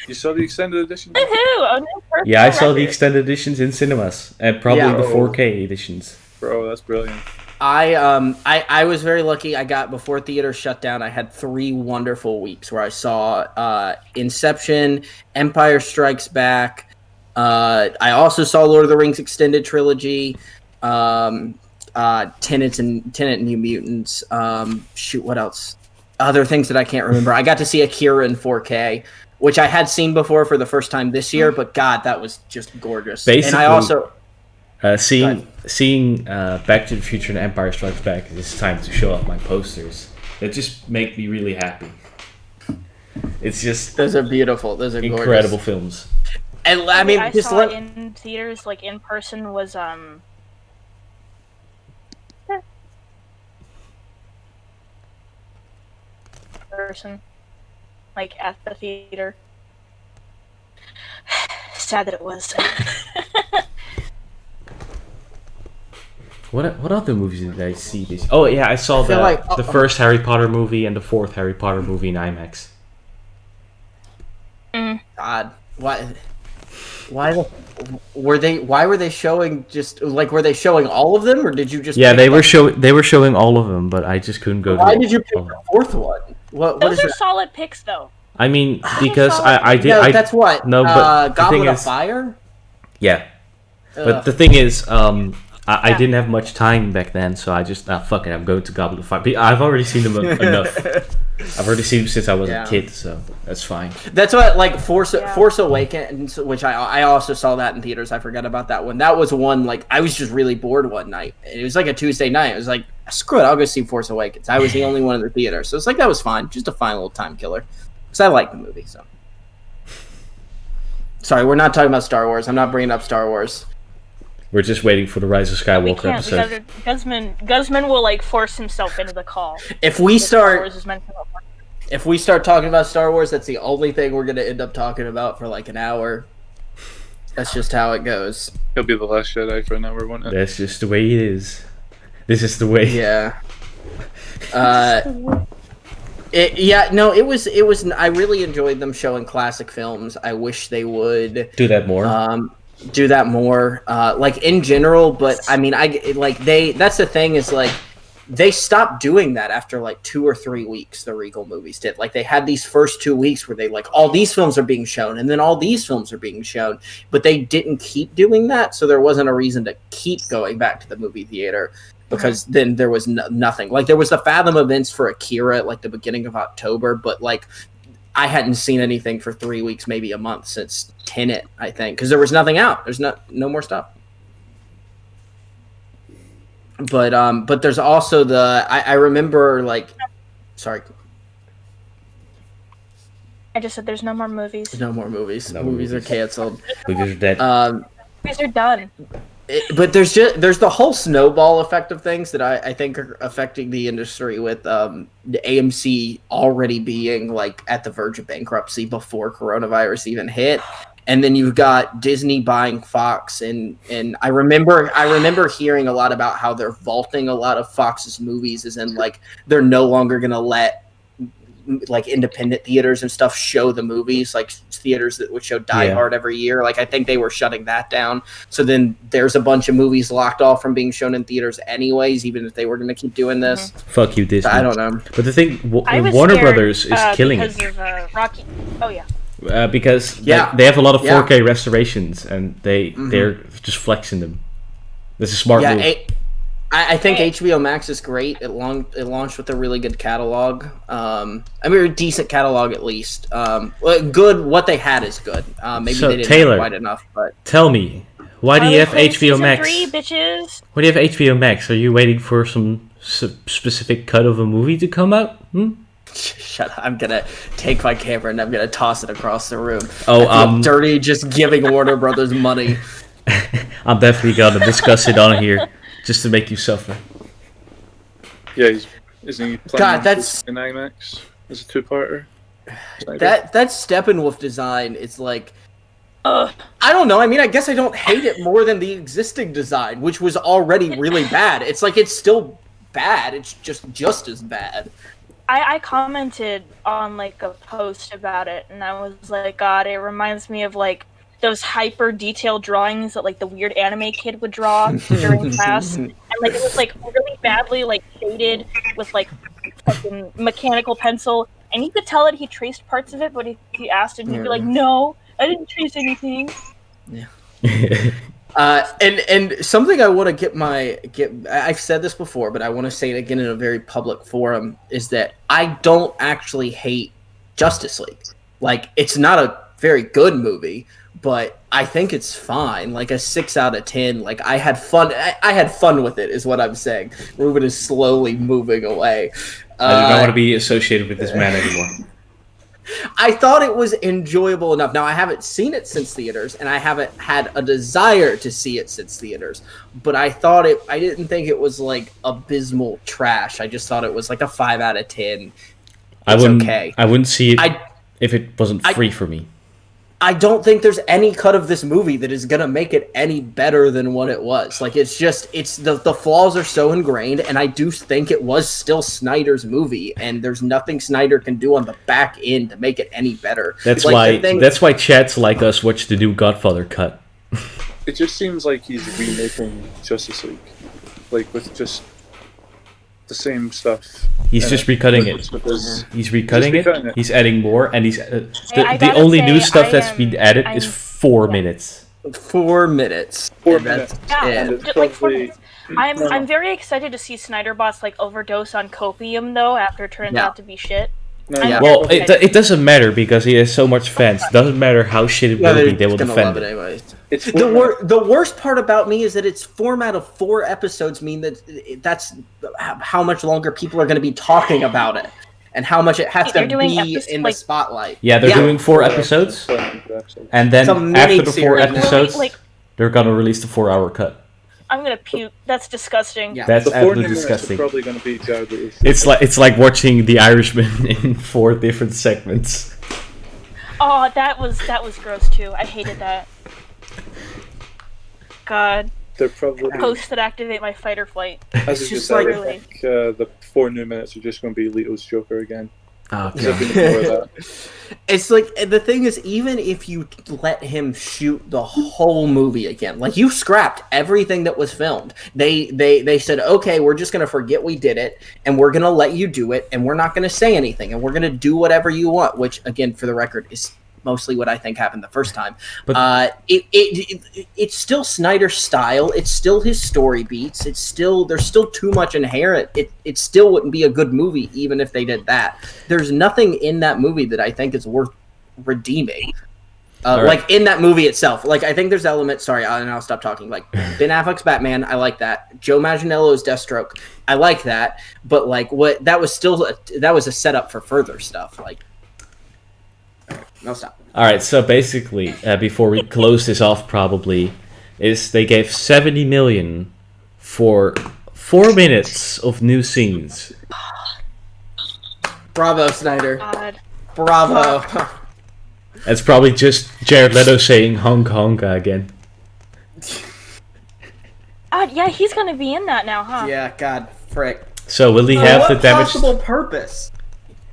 You saw the extended edition? Woohoo! Oh, no, personal Yeah, I saw the record. extended editions in cinemas, and probably the 4K editions. Bro, that's brilliant. I was very lucky. I got before theaters shut down. I had 3 wonderful weeks where I saw Inception, Empire Strikes Back. I also saw Lord of the Rings extended trilogy, Tenet and New Mutants. What else? Other things that I can't remember. I got to see Akira in 4K, which I had seen before for the first time this year. But God, that was just gorgeous. Basically, and I also. Seeing Back to the Future and Empire Strikes Back, it's time to show off my posters. That just make me really happy. It's just Those are beautiful. Those are incredible gorgeous. films. And I mean, I just saw let in theaters, like in person, was person, like at the theater. Sad that it was. What other movies did I see this? Oh yeah, I saw feel the first Harry Potter movie and the fourth Harry Potter movie in IMAX. God, why were they showing just like were they showing all of them or did you just Yeah, pick, they like, were showing all of them, but I just couldn't go. Why to did you pick all of the them. fourth one? What Those is are it? solid picks, though. I mean, because I did. No, that's what. No, but the Goblet thing of is, Fire. yeah. But Ugh. the thing is, I didn't have much time back then, so I just fuck it. I'm going to Goblet of Fire. But I've already seen them enough. I've already seen them since I was a kid, so that's fine. That's what like Force Awakens, which I also saw that in theaters. I forgot about that one. That was one like I was just really bored one night. It was like a Tuesday night. It was like screw it, I'll go see Force Awakens. I was the only one in the theater, so it's like that was fine. Just a fine little time killer because I like the movie. So sorry, we're not talking about Star Wars. I'm not bringing up Star Wars. We're just waiting for the Rise of We Skywalker can't. episode. Guzman will like force himself into the call. If we Star start Wars is meant to- If we start talking about Star Wars, that's the only thing we're going to end up talking about for like an hour. That's just how it goes. He'll be the last Jedi for an hour, won't it? That's just the way it is. This is the way. Yeah. It was. I really enjoyed them showing classic films. I wish they would Do that more. do that more, like in general. But I mean, that's the thing is like they stopped doing that after like 2 or 3 weeks. The Regal movies did. Like they had these first 2 weeks where they like all these films are being shown, and then all these films are being shown, but they didn't keep doing that. So there wasn't a reason to keep going back to the movie theater. Because then there was nothing. Like there was the Fathom events for Akira at like the beginning of October, but like I hadn't seen anything for 3 weeks, maybe a month since Tenet, I think, because there was nothing out. There's no more stuff. But there's also I remember like, sorry. I just said there's no more movies. No more movies. No movies are movies. canceled. Movies are dead. Movies are done. But there's the whole snowball effect of things that I think are affecting the industry with the AMC already being like at the verge of bankruptcy before coronavirus even hit. And then you've got Disney buying Fox, and I remember hearing a lot about how they're vaulting a lot of Fox's movies, as in like they're no longer gonna let like independent theaters and stuff show the movies, like theaters that would show Die Hard every year. Like I think they were shutting that down. So then there's a bunch of movies locked off from being shown in theaters anyways, even if they were gonna keep doing this. Fuck you, Disney. I don't know. But the thing, I was Warner scared, Brothers is killing because it. of Rocky. Oh yeah. Because they have a lot of 4K restorations, and they're just flexing them. This is a smart move. I think HBO Max is great. It launched with a really good catalog. A decent catalog at least. Good. What they had is good. Maybe So, they didn't Taylor, have quite enough. But tell me, why do you have Harley Quinn HBO season Max? 3, bitches. Why do you have HBO Max? Are you waiting for some specific cut of a movie to come out? Shut up. I'm gonna take my camera and I'm gonna toss it across the room. Oh, I feel dirty just giving Warner Brothers money. I'm definitely gonna discuss it on here just to make you suffer. Yeah, isn't he playing God, that's in IMAX as a two-parter? that Steppenwolf design is like. I don't know. I mean, I guess I don't hate it more than the existing design, which was already really bad. It's like it's still bad. It's just as bad. I commented on like a post about it, and I was like, God, it reminds me of like those hyper detailed drawings that like the weird anime kid would draw during class, and like it was like really badly like shaded with like fucking mechanical pencil, and you could tell that he traced parts of it, but if you asked him, he'd be like, no, I didn't trace anything. Yeah. And something I want to get. I've said this before, but I want to say it again in a very public forum, is that I don't actually hate Justice League. Like, it's not a very good movie, but I think it's fine. Like a 6 out of 10. Like I had fun. I had fun with it, is what I'm saying. Ruben is slowly moving away. I do not want to be associated with this man anymore. I thought it was enjoyable enough. Now, I haven't seen it since theaters, and I haven't had a desire to see it since theaters. But I didn't think it was like abysmal trash. I just thought it was like a 5 out of 10. I wouldn't see it if it wasn't free for me. I don't think there's any cut of this movie that is gonna make it any better than what it was. Like it's the flaws are so ingrained, and I do think it was still Snyder's movie, and there's nothing Snyder can do on the back end to make it any better. That's why chats like us watch the new Godfather cut. It just seems like he's remaking Justice League, like with just the same stuff. He's just recutting it. He's recutting it. He's adding more, and the only new stuff that's been added is 4 minutes. 4 minutes. 4 minutes. Yeah, like 4 minutes. I'm very excited to see Snyder Bots like overdose on copium though after it turns out to be shit. Well, it doesn't matter because he has so much fans. It doesn't matter how shit it will be, they will defend it. Anyways. The worst part about me is that its format of 4 episodes mean that's how much longer people are going to be talking about it, and how much it has to be in the spotlight. Yeah, they're doing 4 episodes, and then after the 4 episodes, they're going to release the 4-hour cut. I'm gonna puke. That's disgusting. Yeah. That's absolutely disgusting. Probably gonna be it's like watching The Irishman in 4 different segments. Oh, that was gross too. I hated that. God. They're probably posts that activate my fight or flight. As it's just like really. The 4 new minutes are just gonna be Leto's Joker again. Okay. It's like the thing is, even if you let him shoot the whole movie again, like you scrapped everything that was filmed. They said, okay, we're just gonna forget we did it, and we're gonna let you do it, and we're not gonna say anything, and we're gonna do whatever you want. Which, again, for the record, is mostly what I think happened the first time. But it's still Snyder's style. It's still his story beats. There's still too much inherent. It still wouldn't be a good movie even if they did that. There's nothing in that movie that I think is worth redeeming. Like in that movie itself. Like I think there's elements. Sorry, and I'll stop talking. Like Ben Affleck's Batman, I like that. Joe Manganiello's Deathstroke, I like that. But like that was a setup for further stuff. Like. No, stop. All right, so basically, before we close this off, probably is they gave 70 million for 4 minutes of new scenes. Bravo, Snyder. God. Bravo. It's probably just Jared Leto saying "honk honka" again. Yeah, he's gonna be in that now, huh? Yeah, God, frick. So will he For have what the damage? possible purpose?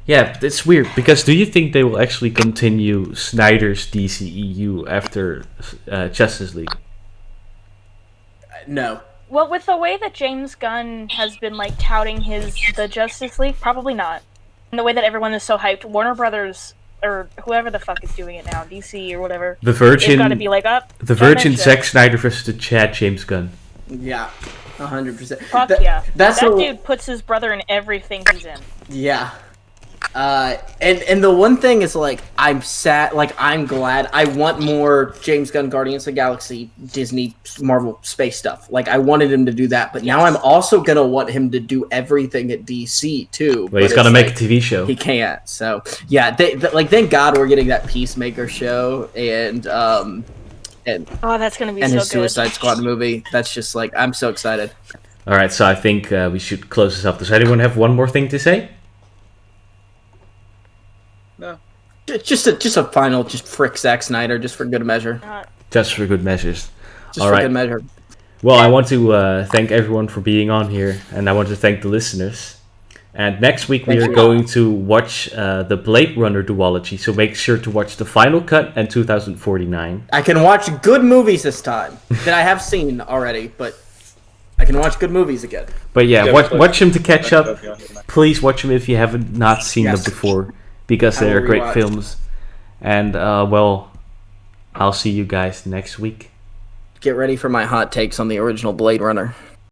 Yeah, it's weird because do you think they will actually continue Snyder's DCEU after Justice League? No. Well, with the way that James Gunn has been like touting the Justice League, probably not. And the way that everyone is so hyped, Warner Brothers or whoever the fuck is doing it now, DC or whatever, The Virgin, it's got to be like up. the Virgin Zack Snyder versus the Chad James Gunn. Yeah, 100%. Fuck yeah, That's that a, dude puts his brother in everything he's in. Yeah. And the one thing is, like, I'm sad, like, I'm glad. I want more James Gunn Guardians of the Galaxy, Disney, Marvel space stuff. Like, I wanted him to do that, but now I'm also gonna want him to do everything at DC too. Well, he's got to make a TV show. He can't. So yeah, like, thank God we're getting that Peacemaker show and Oh, that's gonna be and so his good. Suicide Squad movie. That's just like, I'm so excited. All right, so I think we should close this up. Does anyone have one more thing to say? No. Just a final, just frick Zack Snyder, just for good measure. Just for good measures. Just All for right. good measure. Well, I want to thank everyone for being on here, and I want to thank the listeners. And next week we Thank are you. going to watch the Blade Runner duology, so make sure to watch the final cut and 2049. I can watch good movies this time that I have seen already, but I can watch good movies again. But yeah, Yeah, watch them to catch up. Yeah. Please watch them if you haven't not seen Yes. them before, because I will they're great rewatch. films. And well, I'll see you guys next week. Get ready for my hot takes on the original Blade Runner.